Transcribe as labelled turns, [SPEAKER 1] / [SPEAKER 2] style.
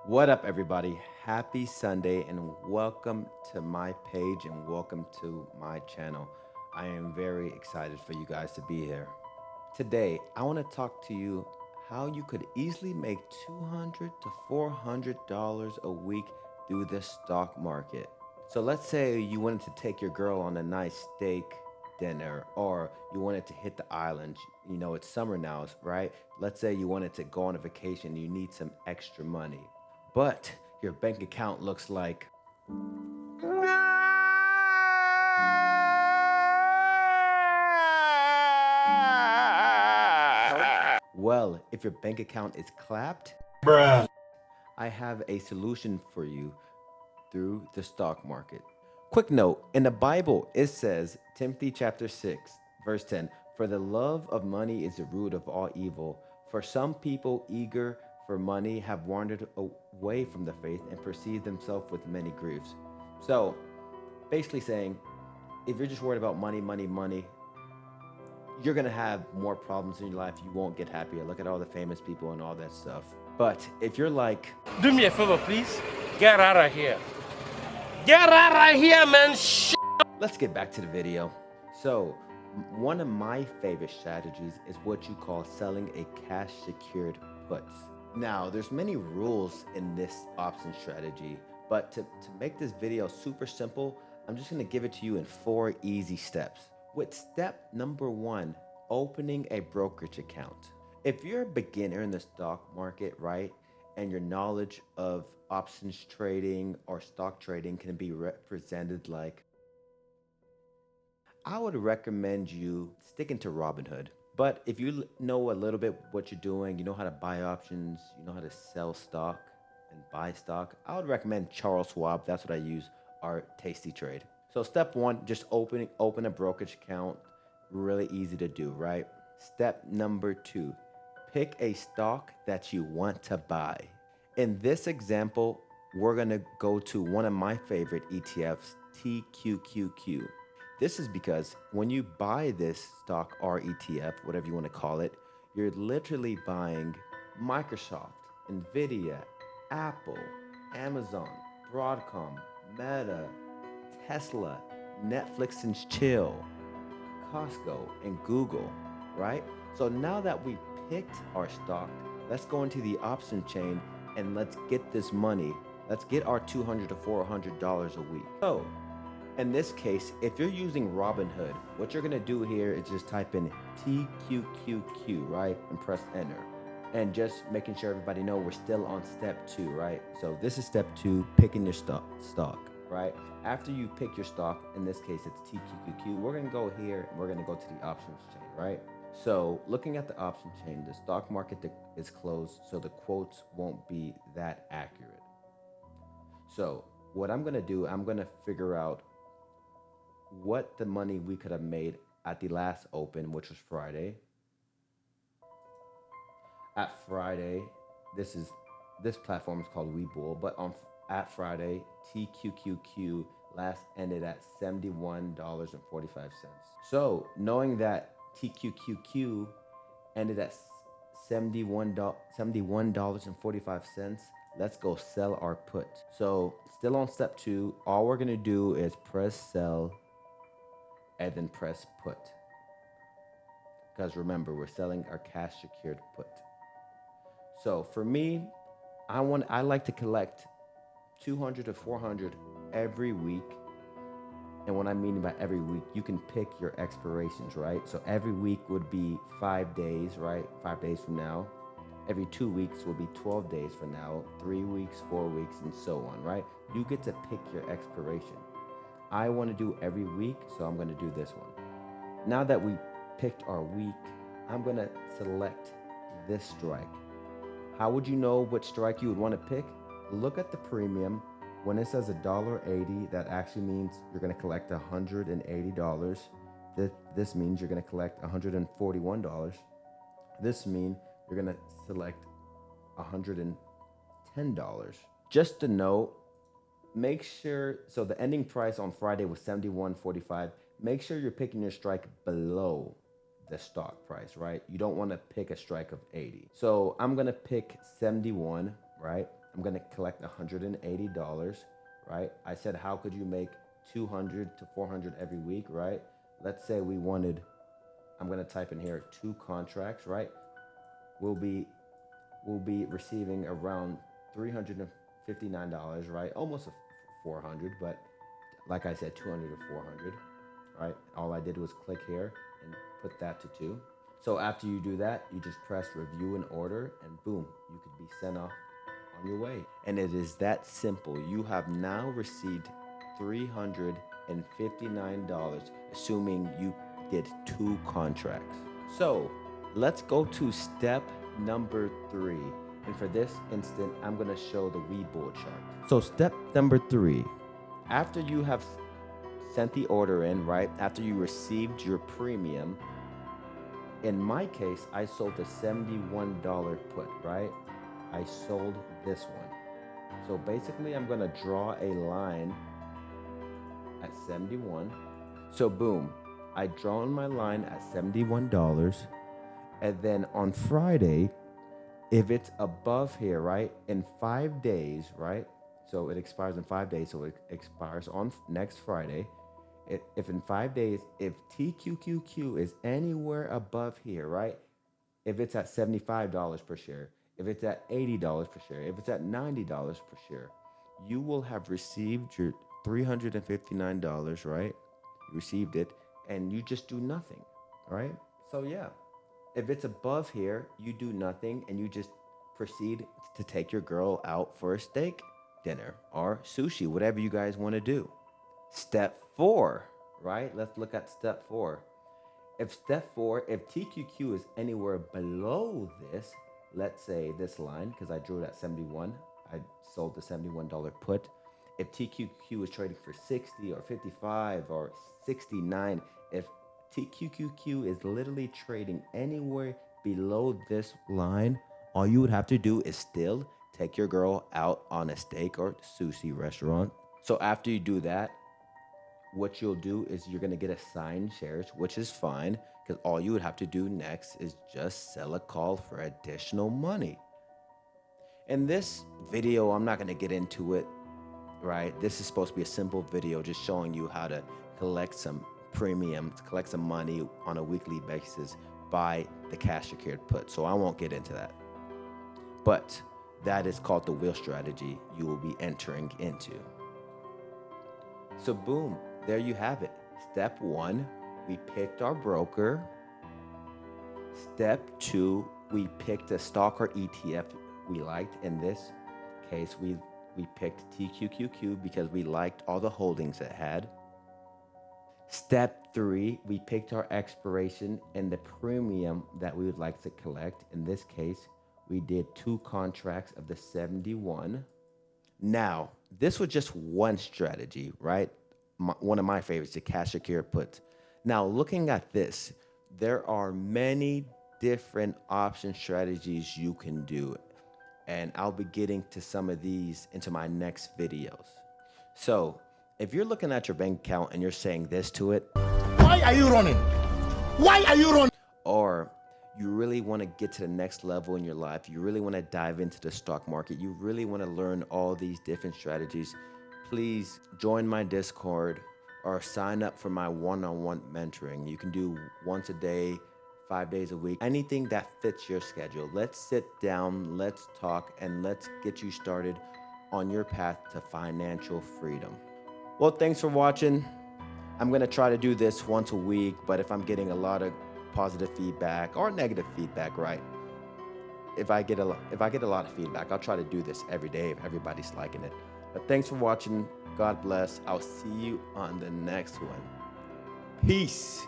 [SPEAKER 1] What up, everybody? Happy Sunday and welcome to my page and welcome to my channel. I am very excited for you guys to be here. Today, I want to talk to you how you could easily make $200 to $400 a week through the stock market. So let's say you wanted to take your girl on a nice steak dinner or you wanted to hit the island. You know, it's summer now, right? Let's say you wanted to go on a vacation, you need some extra money. But your bank account looks like, well, if your bank account is clapped,
[SPEAKER 2] Bruh.
[SPEAKER 1] I have a solution for you through the stock market. Quick note, in the Bible, it says, Timothy chapter 6, verse 10, for the love of money is the root of all evil. For some people eager for money have wandered away from the faith and perceive themselves with many griefs. So, basically saying, if you're just worried about money, money, money, you're gonna have more problems in your life. You won't get happier. Look at all the famous people and all that stuff. But if you're like,
[SPEAKER 2] Do me a favor, please. Get out of here. Get out of here, man.
[SPEAKER 1] let's get back to the video. So, one of my favorite strategies is what you call selling a cash secured puts. Now, there's many rules in this option strategy, but to make this video super simple, I'm just gonna give it to you in 4 easy steps. With step number 1, opening a brokerage account. If you're a beginner in the stock market, right, and your knowledge of options trading or stock trading can be represented like, I would recommend you sticking to Robinhood. But if you know a little bit what you're doing, you know how to buy options, you know how to sell stock and buy stock, I would recommend Charles Schwab. That's what I use, our Tasty Trade. So step 1, just open a brokerage account. Really easy to do, right? Step number 2, pick a stock that you want to buy. In this example, we're gonna go to one of my favorite ETFs, TQQQ. This is because when you buy this stock or ETF, whatever you want to call it, you're literally buying Microsoft, Nvidia, Apple, Amazon, Broadcom, Meta, Tesla, Netflix and Chill, Costco, and Google, right? So now that we picked our stock, let's go into the option chain and let's get this money. Let's get our $200 to $400 a week. So in this case, if you're using Robinhood, what you're gonna do here is just type in TQQQ, right? And press enter. And just making sure everybody know we're still on step 2, right? So this is step 2, picking your stock, right? After you pick your stock, in this case it's TQQQ, we're gonna go here and we're gonna go to the options chain, right? So looking at the option chain, the stock market is closed, so the quotes won't be that accurate. So what I'm gonna do, I'm gonna figure out what the money we could have made at the last open, which was Friday. At Friday, this platform is called Webull, but on at Friday, TQQQ last ended at $71.45. So knowing that TQQQ ended at $71.45, let's go sell our put. So still on step 2, all we're gonna do is press sell and then press put. Because remember, we're selling our cash secured put. So for me, I like to collect 200 to 400 every week. And what I mean by every week, you can pick your expirations, right? So every week would be 5 days, right? 5 days from now. Every 2 weeks will be 12 days from now, 3 weeks, 4 weeks, and so on, right? You get to pick your expiration. I want to do every week, so I'm going to do this one. Now that we picked our week, I'm going to select this strike. How would you know what strike you would want to pick? Look at the premium. When it says $1.80, that actually means you're going to collect $180. This means you're going to collect $141. This means you're going to select $110. Just to note, make sure, so the ending price on Friday was $71.45. Make sure you're picking your strike below the stock price, right? You don't want to pick a strike of 80. So I'm going to pick 71, right? I'm gonna collect $180, right? I said, how could you make 200 to 400 every week, right? Let's say we wanted, I'm gonna type in here 2 contracts, right? We'll be receiving around $359, right? Almost 400, but like I said, 200 to 400, right? All I did was click here and put that to 2. So after you do that, you just press review and order, and boom, you could be sent off on your way. And it is that simple. You have now received $359, assuming you did 2 contracts. So let's go to step number 3. And for this instant, I'm gonna show the Webull chart. So step number 3, after you have sent the order in, right? After you received your premium, in my case, I sold a $71 put, right? I sold this one. So basically, I'm gonna draw a line at 71. So boom, I drawn my line at $71. And then on Friday, if it's above here, right, in 5 days, right? So it expires in 5 days, so it expires on next Friday. If in 5 days, if TQQQ is anywhere above here, right? If it's at $75 per share, if it's at $80 per share, if it's at $90 per share, you will have received your $359, right? You received it, and you just do nothing, right? So yeah, if it's above here, you do nothing, and you just proceed to take your girl out for a steak dinner or sushi, whatever you guys want to do. Step 4, right? Let's look at step 4. If step 4, if TQQ is anywhere below this, let's say this line, because I drew it at 71, I sold the $71 put. If TQQ is trading for 60 or 55 or 69, if TQQQ is literally trading anywhere below this line, all you would have to do is still take your girl out on a steak or sushi restaurant. So after you do that, what you'll do is you're gonna get assigned shares, which is fine, because all you would have to do next is just sell a call for additional money. In this video, I'm not gonna get into it, right? This is supposed to be a simple video just showing you how to collect some premium, collect some money on a weekly basis by the cash secured put. So I won't get into that. But that is called the wheel strategy you will be entering into. So boom, there you have it. Step 1, we picked our broker. Step 2, we picked a stock or ETF we liked. In this case, we picked TQQQ because we liked all the holdings it had. Step 3, we picked our expiration and the premium that we would like to collect. In this case, we did 2 contracts of the 71. Now, this was just one strategy, right? One of my favorites, the cash secure put. Now, looking at this, there are many different option strategies you can do. And I'll be getting to some of these into my next videos. So if you're looking at your bank account and you're saying this to it,
[SPEAKER 3] why are you running? Why are you running?
[SPEAKER 1] Or you really want to get to the next level in your life, you really want to dive into the stock market, you really want to learn all these different strategies, please join my Discord or sign up for my one-on-one mentoring. You can do once a day, 5 days a week, anything that fits your schedule. Let's sit down, let's talk, and let's get you started on your path to financial freedom. Well, thanks for watching. I'm going to try to do this once a week, but if I'm getting a lot of positive feedback or negative feedback, right? If I get a lot of feedback, I'll try to do this every day if everybody's liking it. But thanks for watching. God bless. I'll see you on the next one. Peace.